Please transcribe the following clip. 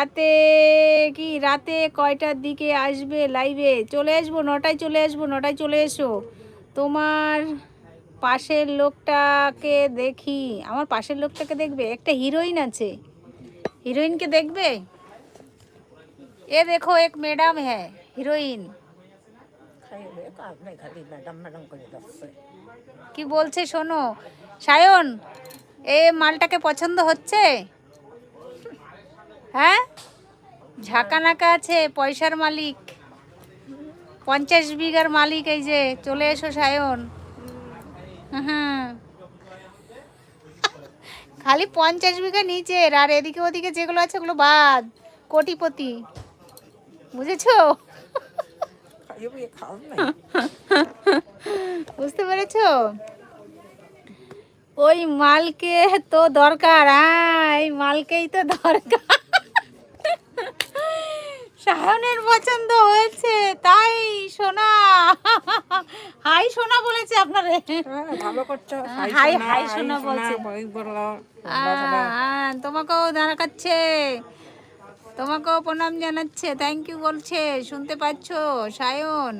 রাতে কি রাতে কয়টার দিকে আসবে লাইভে? চলে আসবো 9টায়, চলে আসবো 9টায়, চলে এসো। তোমার পাশের লোকটাকে দেখি। আমার পাশের লোকটাকে দেখবে? একটা হিরোইন আছে, হিরোইনকে দেখবে? এ দেখো এক ম্যাডাম হ্যাঁ, হিরোইন। কি বলছে শোনো সায়ন, এ মালটাকে পছন্দ হচ্ছে? হ্যাঁ, ঝাঁকানাকা আছে, পয়সার মালিক, 50 বিঘার মালিক। এই যে চলে এসো সায়ন। হ্যাঁ, খালি 50 বিঘা নিচের, আর এদিকে ওদিকে যেগুলো আছে ওগুলো বাদ। কোটিপতি, বুঝেছো? বুঝতে পেরেছো? ওই মালকে তো দরকার। হ্যাঁ, এই মালকেই তো দরকার। সায়নের পছন্দ হয়েছে তাই সোনা। হাই সোনা বলেছে আপনারে। ভালো করছো। হাই হাই সোনা বলছে। তোমাকেও দেখাচ্ছে, তোমাকেও প্রণাম জানাচ্ছে, থ্যাংক ইউ বলছে। শুনতে পাচ্ছো সায়ন?